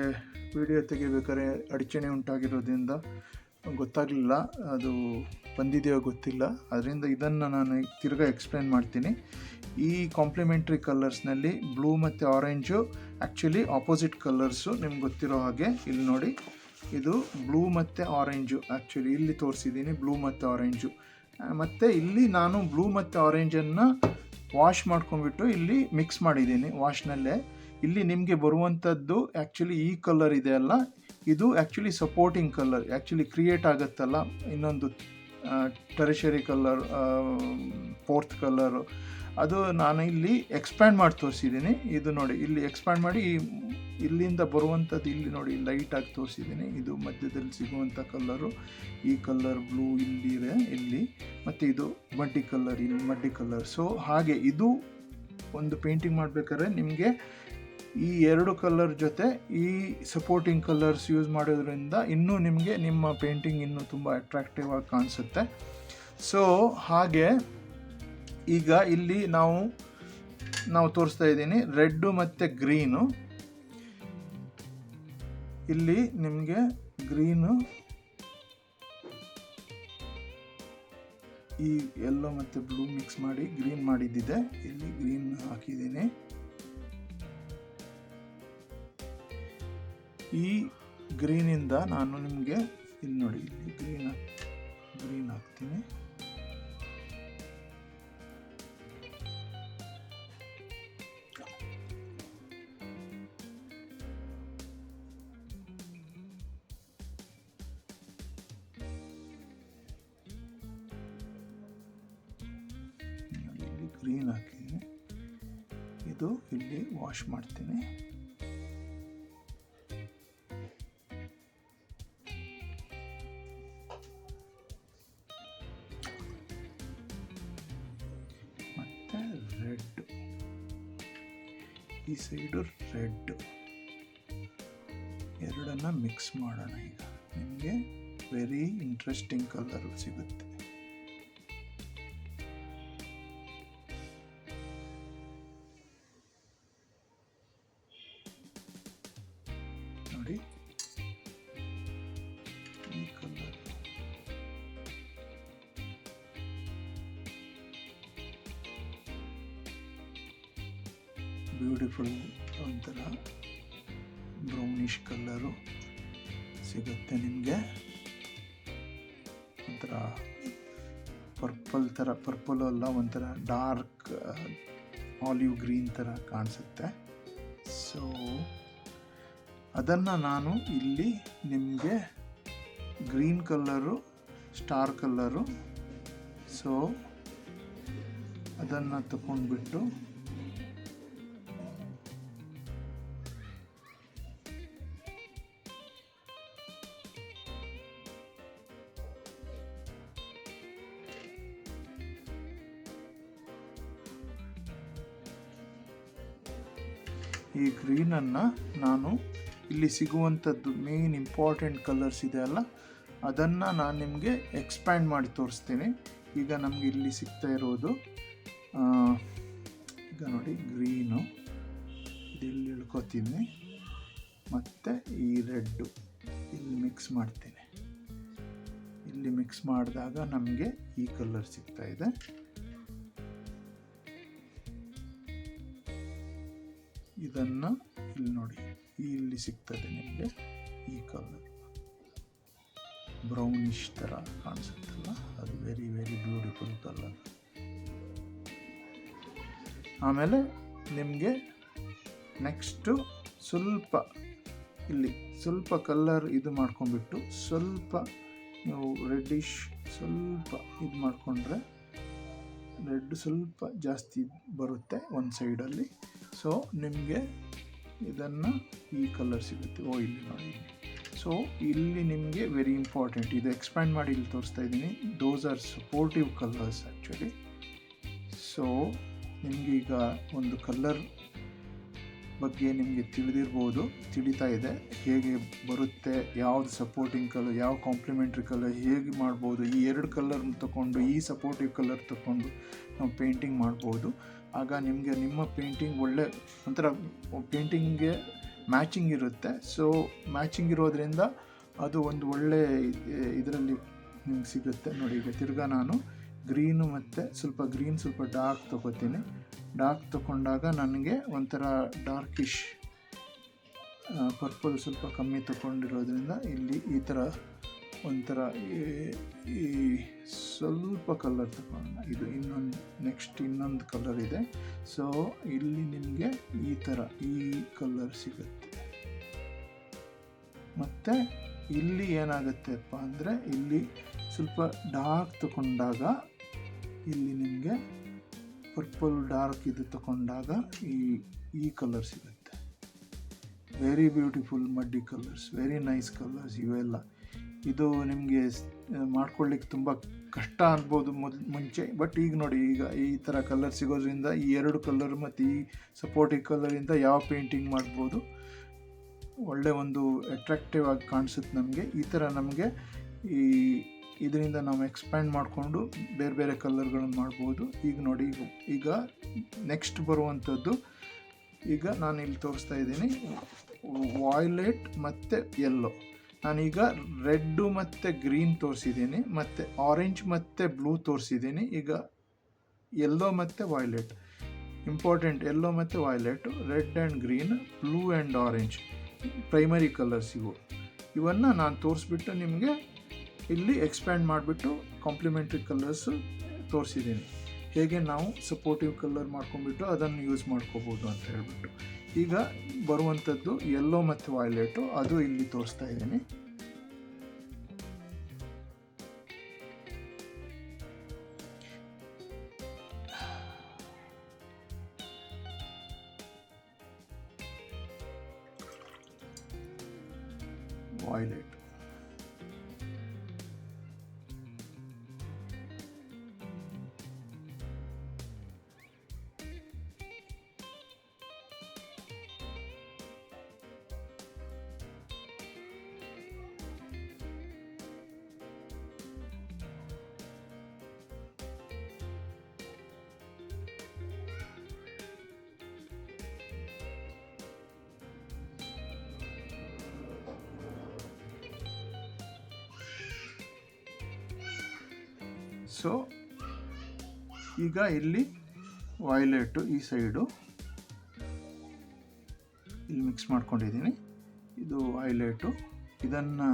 ವಿಡಿಯೋ ತೆಗಿಬೇಕಾದ್ರೆ ಅಡಚಣೆ ಉಂಟಾಗಿರೋದ್ರಿಂದ ಗೊತ್ತಾಗಲಿಲ್ಲ, ಅದು ಬಂದಿದೆಯೋ ಗೊತ್ತಿಲ್ಲ. ಅದರಿಂದ ಇದನ್ನು ನಾನು ತಿರ್ಗಾ ಎಕ್ಸ್ಪ್ಲೇನ್ ಮಾಡ್ತೀನಿ. ಈ ಕಾಂಪ್ಲಿಮೆಂಟ್ರಿ ಕಲರ್ಸ್ನಲ್ಲಿ ಬ್ಲೂ ಮತ್ತು ಆರೆಂಜು ಆ್ಯಕ್ಚುಲಿ ಆಪೋಸಿಟ್ ಕಲರ್ಸು. ನಿಮ್ಗೆ ಗೊತ್ತಿರೋ ಹಾಗೆ ಇಲ್ಲಿ ನೋಡಿ, ಇದು ಬ್ಲೂ ಮತ್ತು ಆರೆಂಜು. ಆ್ಯಕ್ಚುಲಿ ಇಲ್ಲಿ ತೋರಿಸಿದ್ದೀನಿ ಬ್ಲೂ ಮತ್ತು ಆರೆಂಜು. ಮತ್ತು ಇಲ್ಲಿ ನಾನು ಬ್ಲೂ ಮತ್ತು ಆರೆಂಜನ್ನು ವಾಶ್ ಮಾಡ್ಕೊಂಡ್ಬಿಟ್ಟು ಇಲ್ಲಿ ಮಿಕ್ಸ್ ಮಾಡಿದ್ದೀನಿ ವಾಶ್ನಲ್ಲೇ. ಇಲ್ಲಿ ನಿಮಗೆ ಬರುವಂಥದ್ದು ಆ್ಯಕ್ಚುಲಿ ಈ ಕಲರ್ ಇದೆ ಅಲ್ಲ, ಇದು actually supporting colour. Actually create ಆಗುತ್ತಲ್ಲ ಇನ್ನೊಂದು ಟೆರಿಷರಿ ಕಲರ್, ಫೋರ್ತ್ ಕಲರು, ಅದು ನಾನು ಇಲ್ಲಿ ಎಕ್ಸ್ಪ್ಯಾಂಡ್ ಮಾಡಿ ತೋರಿಸಿದ್ದೀನಿ. ಇದು ನೋಡಿ, ಇಲ್ಲಿ ಎಕ್ಸ್ಪ್ಯಾಂಡ್ ಮಾಡಿ ಇಲ್ಲಿಂದ ಬರುವಂಥದ್ದು ಇಲ್ಲಿ ನೋಡಿ ಲೈಟಾಗಿ ತೋರಿಸಿದ್ದೀನಿ. ಇದು ಮಧ್ಯದಲ್ಲಿ ಸಿಗುವಂಥ ಕಲರು, ಈ ಕಲರ್ ಬ್ಲೂ ಇಲ್ಲಿದೆ ಇಲ್ಲಿ, ಮತ್ತು ಇದು ಮಡ್ಡಿ ಕಲರ್, ಇಲ್ಲಿ ಮಡ್ಡಿ ಕಲರ್. ಸೊ ಹಾಗೆ ಇದು ಒಂದು ಪೇಂಟಿಂಗ್ ಮಾಡಬೇಕಾದ್ರೆ ನಿಮಗೆ ಈ ಎರಡು ಕಲರ್ ಜೊತೆ ಈ ಸಪೋರ್ಟಿಂಗ್ ಕಲರ್ಸ್ ಯೂಸ್ ಮಾಡೋದ್ರಿಂದ ಇನ್ನೂ ನಿಮಗೆ ನಿಮ್ಮ ಪೇಂಟಿಂಗ್ ಇನ್ನೂ ತುಂಬ ಅಟ್ರಾಕ್ಟಿವ್ ಆಗಿ ಕಾಣಿಸುತ್ತೆ. ಸೊ ಹಾಗೆ ಈಗ ಇಲ್ಲಿ ನಾವು ತೋರಿಸ್ತಾ ಇದ್ದೀನಿ ರೆಡ್ಡು ಮತ್ತು ಗ್ರೀನು. ಇಲ್ಲಿ ನಿಮಗೆ ಗ್ರೀನು, ಈ ಯೆಲ್ಲೋ ಮತ್ತು ಬ್ಲೂ ಮಿಕ್ಸ್ ಮಾಡಿ ಗ್ರೀನ್ ಮಾಡಿದ್ದಿದೆ, ಇಲ್ಲಿ ಗ್ರೀನ್ ಹಾಕಿದ್ದೀನಿ. ಈ ಗ್ರೀನಿಂದ ನಾನು ನಿಮಗೆ ಇಲ್ಲಿ ನೋಡಿ, ಇಲ್ಲಿ ಗ್ರೀನ್ ಹಾಕ್ತೀನಿ. ಇಲ್ಲಿ ಗ್ರೀನ್ ಹಾಕಿದ್ದೀನಿ. ಇದು ಇಲ್ಲಿ ವಾಶ್ ಮಾಡ್ತೀನಿ. ರೆಡ್, ಈ ಸೈಡು ರೆಡ್, ಎರಡನ್ನ ಮಿಕ್ಸ್ ಮಾಡೋಣ. ಈಗ ನಿಮಗೆ ವೆರಿ ಇಂಟ್ರೆಸ್ಟಿಂಗ್ ಕಲರ್ ಸಿಗುತ್ತೆ. ನೋಡಿ, ಈ ಕಲರ್ ಬ್ಯೂಟಿಫುಲ್, ಒಂಥರ ಬ್ರೌನಿಷ್ ಕಲರು ಸಿಗುತ್ತೆ ನಿಮಗೆ. ಒಂಥರ ಪರ್ಪಲ್ ಅಲ್ಲ, ಒಂಥರ ಡಾರ್ಕ್ ಆಲಿವ್ ಗ್ರೀನ್ ಥರ ಕಾಣಿಸುತ್ತೆ. ಸೊ ಅದನ್ನು ನಾನು ಇಲ್ಲಿ ನಿಮಗೆ green colour, star colour, so ಅದನ್ನು ತಗೊಂಡ್ಬಿಟ್ಟು ಈ ಗ್ರೀನನ್ನು ನಾನು ಇಲ್ಲಿ ಸಿಗುವಂಥದ್ದು ಮೇನ್ ಇಂಪಾರ್ಟೆಂಟ್ ಕಲರ್ಸ್ ಇದೆ ಅಲ್ಲ, ಅದನ್ನು ನಾನು ನಿಮಗೆ ಎಕ್ಸ್ಪ್ಯಾಂಡ್ ಮಾಡಿ ತೋರಿಸ್ತೀನಿ. ಈಗ ನಮಗೆ ಇಲ್ಲಿ ಸಿಗ್ತಾ ಇರೋದು, ಈಗ ನೋಡಿ ಗ್ರೀನು ಇಲ್ಲಿ ಇಳ್ಕೊತೀನಿ, ಮತ್ತು ಈ ರೆಡ್ಡು ಇಲ್ಲಿ ಮಿಕ್ಸ್ ಮಾಡ್ತೀನಿ. ಇಲ್ಲಿ ಮಿಕ್ಸ್ ಮಾಡಿದಾಗ ನಮಗೆ ಈ ಕಲರ್ ಸಿಗ್ತಾ ಇದೆ. ಇದನ್ನು ಇಲ್ಲಿ ನೋಡಿ, ಇಲ್ಲಿ ಸಿಗ್ತದೆ ನಿಮಗೆ ಈ ಕಲರ್, ಬ್ರೌನಿಷ್ ಥರ ಕಾಣಿಸುತ್ತಲ್ಲ, ಅದು ವೆರಿ ವೆರಿ ಬ್ಯೂಟಿಫುಲ್ ಕಲರ್. ಆಮೇಲೆ ನಿಮಗೆ ನೆಕ್ಸ್ಟು ಸ್ವಲ್ಪ ಕಲರ್ ಇದು ಮಾಡ್ಕೊಂಡ್ಬಿಟ್ಟು ಸ್ವಲ್ಪ ನೀವು ರೆಡ್ಡಿಶ್ ಸ್ವಲ್ಪ ಇದು ಮಾಡಿಕೊಂಡ್ರೆ ರೆಡ್ ಸ್ವಲ್ಪ ಜಾಸ್ತಿ ಬರುತ್ತೆ ಒಂದು ಸೈಡಲ್ಲಿ. ಸೊ ನಿಮಗೆ ಇದನ್ನು ಈ ಕಲರ್ ಸಿಗುತ್ತೆ. ಇಲ್ಲಿ ನೋಡಿ, ಸೊ ಇಲ್ಲಿ ನಿಮಗೆ ವೆರಿ ಇಂಪಾರ್ಟೆಂಟ್, ಇದು ಎಕ್ಸ್ಪ್ಯಾಂಡ್ ಮಾಡಿ ಇಲ್ಲಿ ತೋರಿಸ್ತಾ ಇದ್ದೀನಿ. Those are supportive colours actually. So ನಿಮಗೆ ಈಗ ಒಂದು ಕಲರ್ ಬಗ್ಗೆ ನಿಮಗೆ ತಿಳಿತಾ ಇದೆ, ಹೇಗೆ ಬರುತ್ತೆ, ಯಾವುದು ಸಪೋರ್ಟಿಂಗ್ ಕಲರ್, ಯಾವ ಕಾಂಪ್ಲಿಮೆಂಟ್ರಿ ಕಲರ್ ಹೇಗೆ ಮಾಡ್ಬೋದು. ಈ ಎರಡು ಕಲರ್ ತಗೊಂಡು ಈ ಸಪೋರ್ಟಿವ್ ಕಲರ್ ತಗೊಂಡು ನಾವು ಪೇಂಟಿಂಗ್ ಮಾಡ್ಬೋದು. ಆಗ ನಿಮಗೆ ನಿಮ್ಮ ಪೇಂಟಿಂಗ್ ಒಳ್ಳೆ ಒಂಥರ ಪೇಂಟಿಂಗ್ಗೆ ಮ್ಯಾಚಿಂಗ್ ಇರುತ್ತೆ. ಸೊ ಮ್ಯಾಚಿಂಗ್ ಇರೋದ್ರಿಂದ ಅದು ಒಂದು ಒಳ್ಳೆ ಇದರಲ್ಲಿ ನಿಮ್ಗೆ ಸಿಗುತ್ತೆ. ನೋಡಿ, ಈಗ ತಿರ್ಗಾ ನಾನು ಗ್ರೀನು ಮತ್ತು ಸ್ವಲ್ಪ ಡಾರ್ಕ್ ತೊಗೋತೀನಿ. ಡಾರ್ಕ್ ತೊಗೊಂಡಾಗ ನನಗೆ ಒಂಥರ ಡಾರ್ಕಿಶ್ ಪರ್ಪಲ್ ಸ್ವಲ್ಪ ಕಮ್ಮಿ ತೊಗೊಂಡಿರೋದ್ರಿಂದ ಇಲ್ಲಿ ಈ ಥರ ಒಂಥರ ಈ ಸ್ವಲ್ಪ ಕಲರ್ ತಗೊಂಡ. ಇದು ಇನ್ನೊಂದು ಕಲರ್ ಇದೆ. ಸೊ ಇಲ್ಲಿ ನಿಮಗೆ ಈ ಥರ ಈ ಕಲರ್ ಸಿಗುತ್ತೆ. ಮತ್ತು ಇಲ್ಲಿ ಏನಾಗುತ್ತೆಪ್ಪ ಅಂದರೆ ಇಲ್ಲಿ ಸ್ವಲ್ಪ ಡಾರ್ಕ್ ತಗೊಂಡಾಗ ಇಲ್ಲಿ ನಿಮಗೆ ಪರ್ಪಲ್ ಡಾರ್ಕ್ ಇದು ತಗೊಂಡಾಗ ಈ ಕಲರ್ ಸಿಗುತ್ತೆ. Very beautiful muddy colours, very nice colours ಇವೆಲ್ಲ. ಇದು ನಿಮಗೆ ಮಾಡ್ಕೊಳ್ಳಿಕ್ಕೆ ತುಂಬ ಕಷ್ಟ ಆಗ್ಬೋದು ಮುಂಚೆ, ಬಟ್ ಈಗ ನೋಡಿ, ಈಗ ಈ ಥರ ಕಲರ್ ಸಿಗೋದ್ರಿಂದ ಈ 2 ಕಲರ್ ಮತ್ತು ಈ ಸಪೋರ್ಟಿವ್ ಕಲರಿಂದ ಯಾವ ಪೇಂಟಿಂಗ್ ಮಾಡ್ಬೋದು, ಒಳ್ಳೆ ಒಂದು ಅಟ್ರಾಕ್ಟಿವ್ ಆಗಿ ಕಾಣಿಸುತ್ತೆ ನಮಗೆ. ಈ ಥರ ನಮಗೆ ಇದರಿಂದ ನಾವು ಎಕ್ಸ್ಪ್ಯಾಂಡ್ ಮಾಡಿಕೊಂಡು ಬೇರೆ ಬೇರೆ ಕಲರ್ಗಳನ್ನು ಮಾಡ್ಬೋದು. ಈಗ ನೋಡಿ, ಈಗ ನೆಕ್ಸ್ಟ್ ಬರುವಂಥದ್ದು, ಈಗ ನಾನು ಇಲ್ಲಿ ತೋರಿಸ್ತಾ ಇದ್ದೀನಿ ವಾಯ್ಲೆಟ್ ಮತ್ತು ಯೆಲ್ಲೋ. ನಾನೀಗ ರೆಡ್ಡು ಮತ್ತು ಗ್ರೀನ್ ತೋರಿಸಿದ್ದೀನಿ, ಮತ್ತು ಆರೆಂಜ್ ಮತ್ತು ಬ್ಲೂ ತೋರಿಸಿದ್ದೀನಿ. ಈಗ ಯೆಲ್ಲೋ ಮತ್ತು ವಾಯ್ಲೆಟ್ ಇಂಪಾರ್ಟೆಂಟ್. ಯೆಲ್ಲೋ ಮತ್ತು violet, red and green, blue and orange primary colours ಇವು. ಇವನ್ನು ನಾನು ತೋರಿಸ್ಬಿಟ್ಟು ನಿಮಗೆ ಇಲ್ಲಿ ಎಕ್ಸ್ಪ್ಯಾಂಡ್ ಮಾಡಿಬಿಟ್ಟು ಕಾಂಪ್ಲಿಮೆಂಟ್ರಿ ಕಲರ್ಸು ತೋರಿಸಿದ್ದೀನಿ. ಹೇಗೆ ನಾವು ಸಪೋರ್ಟಿವ್ ಕಲರ್ ಮಾಡ್ಕೊಂಡ್ಬಿಟ್ಟು ಅದನ್ನು ಯೂಸ್ ಮಾಡ್ಕೋಬೋದು ಅಂತ ಹೇಳ್ಬಿಟ್ಟು. ಈಗ ಬರುವಂಥದ್ದು ಯೆಲ್ಲೋ ಮತ್ತು ವಾಯ್ಲೆಟು, ಅದು ಇಲ್ಲಿ ತೋರಿಸ್ತಾ ಇದ್ದೀನಿ. ವಾಯ್ಲೆಟ್ ಸೊ ಈಗ ಇಲ್ಲಿ ವಾಯ್ಲೆಟು ಈ ಸೈಡು ಇಲ್ಲಿ ಮಿಕ್ಸ್ ಮಾಡ್ಕೊಂಡಿದ್ದೀನಿ. ಇದು ವಾಯ್ಲೆಟು. ಇದನ್ನು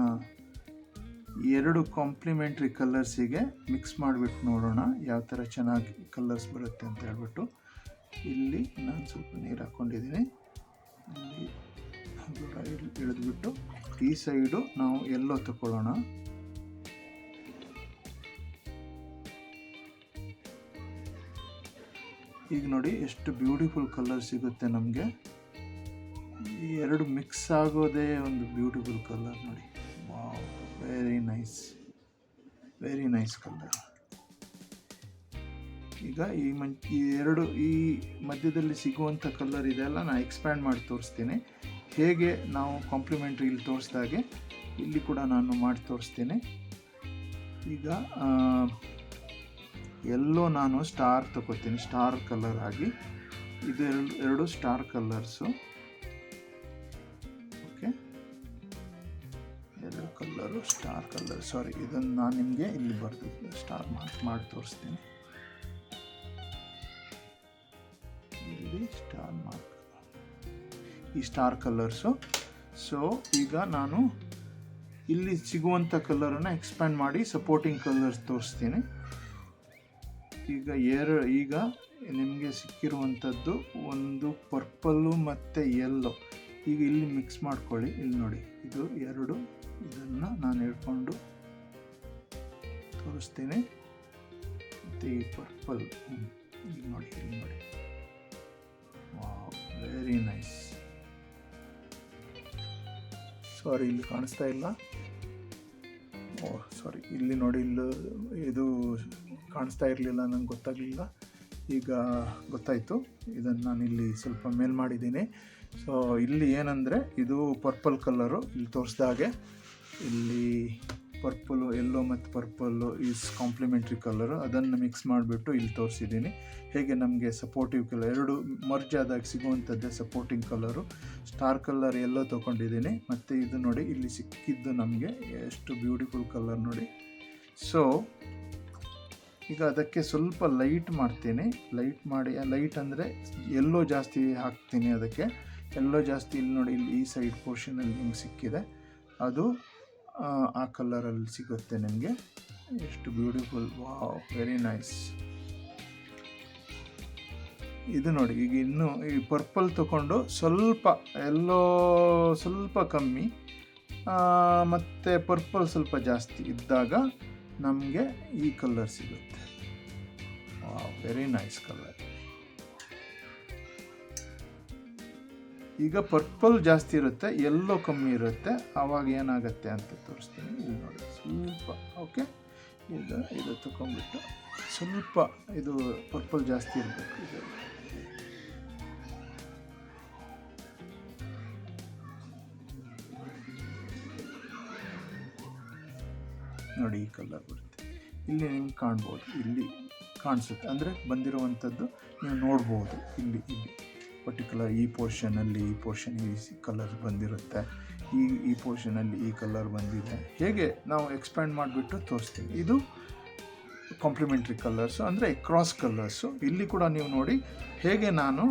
2 ಕಾಂಪ್ಲಿಮೆಂಟ್ರಿ ಕಲರ್ಸಿಗೆ ಮಿಕ್ಸ್ ಮಾಡಿಬಿಟ್ಟು ನೋಡೋಣ ಯಾವ ಥರ ಚೆನ್ನಾಗಿ ಕಲರ್ಸ್ ಬರುತ್ತೆ ಅಂತ ಹೇಳ್ಬಿಟ್ಟು. ಇಲ್ಲಿ ನಾನು ಸ್ವಲ್ಪ ನೀರು ಹಾಕ್ಕೊಂಡಿದ್ದೀನಿ. ಇಲ್ಲಿ ಇಳಿದ್ಬಿಟ್ಟು ಈ ಸೈಡು ನಾವು ಯೆಲ್ಲೋ ತಗೊಳ್ಳೋಣ. ಈಗ ನೋಡಿ ಎಷ್ಟು ಬ್ಯೂಟಿಫುಲ್ ಕಲರ್ ಸಿಗುತ್ತೆ ನಮಗೆ. ಈ 2 ಮಿಕ್ಸ್ ಆಗೋದೇ ಒಂದು ಬ್ಯೂಟಿಫುಲ್ ಕಲರ್ ನೋಡಿ. Wow, very nice, very nice colour. ಈಗ ಈ ಮಧ್ಯದಲ್ಲಿ ಸಿಗುವಂಥ ಕಲರ್ ಇದೆಲ್ಲ ನಾನು ಎಕ್ಸ್ಪ್ಯಾಂಡ್ ಮಾಡಿ ತೋರಿಸ್ತೀನಿ. ಹೇಗೆ ನಾವು ಕಾಂಪ್ಲಿಮೆಂಟ್ರಿ ಇಲ್ಲಿ ತೋರಿಸ್ದಾಗೆ ಇಲ್ಲಿ ಕೂಡ ನಾನು ಮಾಡಿ ತೋರಿಸ್ತೀನಿ. ಈಗ ಎಲ್ಲೋ ನಾನು ಸ್ಟಾರ್ ತಗೋತೀನಿ, ಸ್ಟಾರ್ ಕಲರ್ ಆಗಿ. ಇದು 2 star colours. Okay, 2 colour star colour. Sorry, ಇದನ್ನು ನಾನು ನಿಮಗೆ ಇಲ್ಲಿ ಬರೆದು ಸ್ಟಾರ್ ಮಾಡಿ ತೋರಿಸ್ತೀನಿ. ಇಲ್ಲಿ ಸ್ಟಾರ್ ಮಾರ್ಕ್, ಈ ಸ್ಟಾರ್ ಕಲರ್ಸು. ಸೊ ಈಗ ನಾನು ಇಲ್ಲಿ ಸಿಗುವಂಥ ಕಲರನ್ನು ಎಕ್ಸ್ಪ್ಯಾಂಡ್ ಮಾಡಿ ಸಪೋರ್ಟಿಂಗ್ ಕಲರ್ಸ್ ತೋರಿಸ್ತೀನಿ. ಈಗ ನಿಮಗೆ ಸಿಕ್ಕಿರುವಂಥದ್ದು ಒಂದು ಪರ್ಪಲ್ಲು ಮತ್ತು ಯೆಲ್ಲೋ. ಈಗ ಇಲ್ಲಿ ಮಿಕ್ಸ್ ಮಾಡ್ಕೊಳ್ಳಿ. ಇಲ್ಲಿ ನೋಡಿ, ಇದು 2, ಇದನ್ನು ನಾನು ಹಿಡ್ಕೊಂಡು ತೋರಿಸ್ತೀನಿ. ಮತ್ತು ಈ ಪರ್ಪಲ್, ಈಗ ನೋಡಿ, ಇಲ್ಲಿ ನೋಡಿ. Wow, very nice. ಸಾರಿ, ಇಲ್ಲಿ ಕಾಣಿಸ್ತಾ ಇಲ್ಲ. ಓಹ್ ಸಾರಿ, ಇಲ್ಲಿ ನೋಡಿ, ಇಲ್ಲಿ ಇದು ಕಾಣಿಸ್ತಾ ಇರಲಿಲ್ಲ, ನನಗೆ ಗೊತ್ತಾಗಲಿಲ್ಲ. ಈಗ ಗೊತ್ತಾಯಿತು. ಇದನ್ನು ನಾನು ಇಲ್ಲಿ ಸ್ವಲ್ಪ ಮೇಲ್ ಮಾಡಿದ್ದೀನಿ. ಸೊ ಇಲ್ಲಿ ಏನಂದರೆ ಇದು ಪರ್ಪಲ್ ಕಲರು ಇಲ್ಲಿ ತೋರಿಸ್ದ ಹಾಗೆ ಇಲ್ಲಿ ಪರ್ಪಲು, ಎಲ್ಲೋ ಮತ್ತು ಪರ್ಪಲ್ಲು ಈಸ್ ಕಾಂಪ್ಲಿಮೆಂಟ್ರಿ ಕಲರು, ಅದನ್ನು ಮಿಕ್ಸ್ ಮಾಡಿಬಿಟ್ಟು ಇಲ್ಲಿ ತೋರಿಸಿದ್ದೀನಿ. ಹೇಗೆ ನಮಗೆ ಸಪೋರ್ಟಿವ್ ಕಲರ್ ಎರಡು ಮರ್ಜ್ ಆದಾಗ ಸಿಗುವಂಥದ್ದೇ ಸಪೋರ್ಟಿಂಗ್ ಕಲರು. ಸ್ಟಾರ್ ಕಲರ್ ಎಲ್ಲೋ ತೊಗೊಂಡಿದ್ದೀನಿ. ಮತ್ತು ಇದು ನೋಡಿ ಇಲ್ಲಿ ಸಿಕ್ಕಿದ್ದು ನಮಗೆ ಎಷ್ಟು ಬ್ಯೂಟಿಫುಲ್ ಕಲರ್ ನೋಡಿ. ಸೊ ಈಗ ಅದಕ್ಕೆ ಸ್ವಲ್ಪ ಲೈಟ್ ಮಾಡ್ತೀನಿ. ಲೈಟ್ ಅಂದರೆ ಎಲ್ಲೋ ಜಾಸ್ತಿ ಹಾಕ್ತೀನಿ. ಅದಕ್ಕೆ ಎಲ್ಲೋ ಜಾಸ್ತಿ ಇಲ್ಲಿ ನೋಡಿ, ಇಲ್ಲಿ ಈ ಸೈಡ್ ಪೋರ್ಷನಲ್ಲಿ ನಿಮ್ಗೆ ಸಿಕ್ಕಿದೆ, ಅದು ಆ ಕಲರಲ್ಲಿ ಸಿಗುತ್ತೆ ನಿಮಗೆ. ಎಷ್ಟು ಬ್ಯೂಟಿಫುಲ್, ವಾವ್, ವೆರಿ ನೈಸ್. ಇದು ನೋಡಿ, ಈಗ ಇನ್ನು ಈ ಪರ್ಪಲ್ ತಗೊಂಡು ಸ್ವಲ್ಪ ಎಲ್ಲೋ ಸ್ವಲ್ಪ ಕಮ್ಮಿ ಮತ್ತು ಪರ್ಪಲ್ ಸ್ವಲ್ಪ ಜಾಸ್ತಿ ಇದ್ದಾಗ ನಮಗೆ ಈ ಕಲರ್ ಸಿಗುತ್ತೆ. Wow, very nice colour. ಈಗ ಪರ್ಪಲ್ ಜಾಸ್ತಿ ಇರುತ್ತೆ, ಎಲ್ಲೋ ಕಮ್ಮಿ ಇರುತ್ತೆ. ಆವಾಗ ಏನಾಗುತ್ತೆ ಅಂತ ತೋರಿಸ್ತೀನಿ. ಇಲ್ಲಿ ನೋಡಿ ಸ್ವಲ್ಪ, ಓಕೆ, ಇದು ತಗೊಂಡ್ಬಿಟ್ಟು ಸ್ವಲ್ಪ ಇದು ಪರ್ಪಲ್ ಜಾಸ್ತಿ ಇರಬೇಕು. ಇದು ನೋಡಿ ಈ ಕಲರ್ ಬರುತ್ತೆ. ಇಲ್ಲಿ ನಿಮ್ಗೆ ಕಾಣ್ಬೋದು, ಇಲ್ಲಿ ಕಾಣಿಸುತ್ತೆ, ಅಂದರೆ ಬಂದಿರುವಂಥದ್ದು ನೀವು ನೋಡ್ಬೋದು. ಇಲ್ಲಿ ಪರ್ಟಿಕ್ಯುಲರ್ ಈ ಪೋರ್ಷನಲ್ಲಿ ಈ ಕಲರ್ ಬಂದಿರುತ್ತೆ, ಈ ಪೋರ್ಷನಲ್ಲಿ ಈ ಕಲರ್ ಬಂದಿದೆ. ಹೇಗೆ ನಾವು ಎಕ್ಸ್ಪ್ಯಾಂಡ್ ಮಾಡಿಬಿಟ್ಟು ತೋರಿಸ್ತೀವಿ. ಇದು ಕಾಂಪ್ಲಿಮೆಂಟ್ರಿ ಕಲರ್ಸು, ಅಂದರೆ ಕ್ರಾಸ್ ಕಲರ್ಸು. ಇಲ್ಲಿ ಕೂಡ ನೀವು ನೋಡಿ ಹೇಗೆ ನಾನು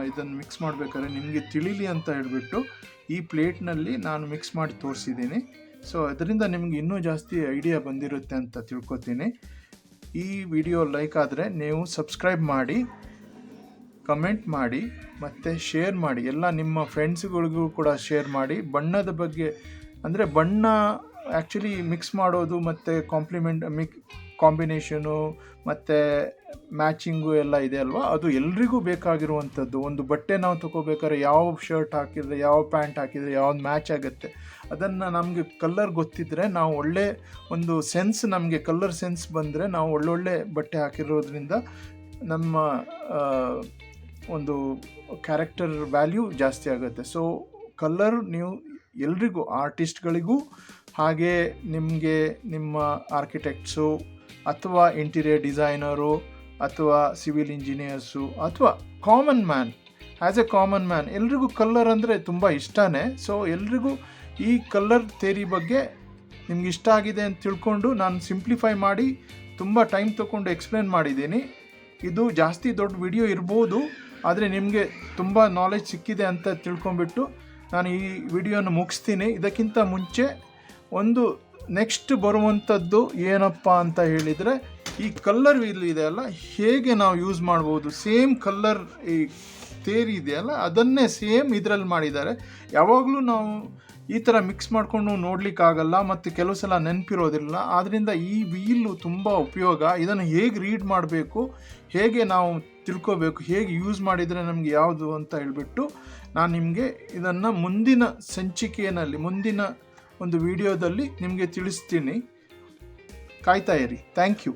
ಇದನ್ನು ಮಿಕ್ಸ್ ಮಾಡಬೇಕಾದ್ರೆ ನಿಮಗೆ ತಿಳಿಲಿ ಅಂತ ಹೇಳಿಬಿಟ್ಟು ಈ ಪ್ಲೇಟ್ನಲ್ಲಿ ನಾನು ಮಿಕ್ಸ್ ಮಾಡಿ ತೋರಿಸಿದ್ದೀನಿ. ಸೊ ಅದರಿಂದ ನಿಮ್ಗೆ ಇನ್ನೂ ಜಾಸ್ತಿ ಐಡಿಯಾ ಬಂದಿರುತ್ತೆ ಅಂತ ತಿಳ್ಕೊತೀನಿ. ಈ ವಿಡಿಯೋ ಲೈಕ್ ಆದರೆ ನೀವು ಸಬ್ಸ್ಕ್ರೈಬ್ ಮಾಡಿ, ಕಮೆಂಟ್ ಮಾಡಿ ಮತ್ತು ಶೇರ್ ಮಾಡಿ. ಎಲ್ಲ ನಿಮ್ಮ ಫ್ರೆಂಡ್ಸ್ಗಳಿಗೂ ಕೂಡ ಶೇರ್ ಮಾಡಿ. ಬಣ್ಣದ ಬಗ್ಗೆ ಅಂದರೆ ಬಣ್ಣ ಆ್ಯಕ್ಚುಲಿ ಮಿಕ್ಸ್ ಮಾಡೋದು ಮತ್ತು ಕಾಂಬಿನೇಷನು ಮತ್ತು ಮ್ಯಾಚಿಂಗು ಎಲ್ಲ ಇದೆ ಅಲ್ವಾ, ಅದು ಎಲ್ರಿಗೂ ಬೇಕಾಗಿರುವಂಥದ್ದು. ಒಂದು ಬಟ್ಟೆ ನಾವು ತೊಗೋಬೇಕಾದ್ರೆ ಯಾವ ಶರ್ಟ್ ಹಾಕಿದರೆ, ಯಾವ ಪ್ಯಾಂಟ್ ಹಾಕಿದರೆ ಯಾವ್ದು ಮ್ಯಾಚ್ ಆಗುತ್ತೆ, ಅದನ್ನು ನಮಗೆ ಕಲರ್ ಗೊತ್ತಿದ್ದರೆ ನಾವು ಒಳ್ಳೆ ಒಂದು ಸೆನ್ಸ್, ನಮಗೆ ಕಲರ್ ಸೆನ್ಸ್ ಬಂದರೆ ನಾವು ಒಳ್ಳೊಳ್ಳೆ ಬಟ್ಟೆ ಹಾಕಿರೋದ್ರಿಂದ ನಮ್ಮ ಒಂದು ಕ್ಯಾರೆಕ್ಟರ್ ವ್ಯಾಲ್ಯೂ ಜಾಸ್ತಿ ಆಗುತ್ತೆ. ಸೊ ಕಲರ್ ನೀವು ಎಲ್ರಿಗೂ, ಆರ್ಟಿಸ್ಟ್ಗಳಿಗೂ, ಹಾಗೆ ನಿಮಗೆ ನಿಮ್ಮ ಆರ್ಕಿಟೆಕ್ಟ್ಸು ಅಥವಾ ಇಂಟೀರಿಯರ್ ಡಿಸೈನರು ಅಥವಾ ಸಿವಿಲ್ ಇಂಜಿನಿಯರ್ಸು ಅಥವಾ common man, as A common man ಎಲ್ರಿಗೂ ಕಲರ್ ಅಂದರೆ ತುಂಬ ಇಷ್ಟನೇ. ಸೊ ಎಲ್ರಿಗೂ ಈ ಕಲರ್ ಥಿಯರಿ ಬಗ್ಗೆ ನಿಮ್ಗೆ ಇಷ್ಟ ಆಗಿದೆ ಅಂತ ತಿಳ್ಕೊಂಡು ನಾನು ಸಿಂಪ್ಲಿಫೈ ಮಾಡಿ ತುಂಬ ಟೈಮ್ ತೊಗೊಂಡು ಎಕ್ಸ್ಪ್ಲೇನ್ ಮಾಡಿದ್ದೀನಿ. ಇದು ಜಾಸ್ತಿ ದೊಡ್ಡ ವಿಡಿಯೋ ಇರ್ಬೋದು, ಆದರೆ ನಿಮಗೆ ತುಂಬ ನಾಲೆಜ್ ಸಿಕ್ಕಿದೆ ಅಂತ ತಿಳ್ಕೊಂಬಿಟ್ಟು ನಾನು ಈ ವಿಡಿಯೋನ ಮುಗಿಸ್ತೀನಿ. ಇದಕ್ಕಿಂತ ಮುಂಚೆ ಒಂದು ನೆಕ್ಸ್ಟ್ ಬರುವಂಥದ್ದು ಏನಪ್ಪ ಅಂತ ಹೇಳಿದರೆ, ಈ ಕಲ್ಲರ್ ವೀಲ್ ಇದೆಯಲ್ಲ, ಹೇಗೆ ನಾವು ಯೂಸ್ ಮಾಡ್ಬೋದು. ಸೇಮ್ ಕಲ್ಲರ್ ಈ ಥಿಯರಿ ಇದೆಯಲ್ಲ, ಅದನ್ನೇ ಸೇಮ್ ಇದರಲ್ಲಿ ಮಾಡಿದ್ದಾರೆ. ಯಾವಾಗಲೂ ನಾವು ಈ ಥರ ಮಿಕ್ಸ್ ಮಾಡಿಕೊಂಡು ನೋಡಲಿಕ್ಕಾಗಲ್ಲ ಮತ್ತು ಕೆಲವು ಸಲ ನೆನಪಿರೋದಿಲ್ಲ. ಆದ್ದರಿಂದ ಈ ವೀಲು ತುಂಬ ಉಪಯೋಗ. ಇದನ್ನು ಹೇಗೆ ರೀಡ್ ಮಾಡಬೇಕು, ಹೇಗೆ ನಾವು ತಿಳ್ಕೋಬೇಕು, ಹೇಗೆ ಯೂಸ್ ಮಾಡಿದರೆ ನಮಗೆ ಯಾವುದು ಅಂತ ಹೇಳಿಬಿಟ್ಟು ನಾನು ನಿಮಗೆ ಇದನ್ನು ಮುಂದಿನ ಸಂಚಿಕೆಯಲ್ಲಿ, ಮುಂದಿನ ಒಂದು ವಿಡಿಯೋದಲ್ಲಿ ನಿಮಗೆ ತಿಳಿಸ್ತೀನಿ. ಕಾಯ್ತಾ ಇರಿ. Thank you.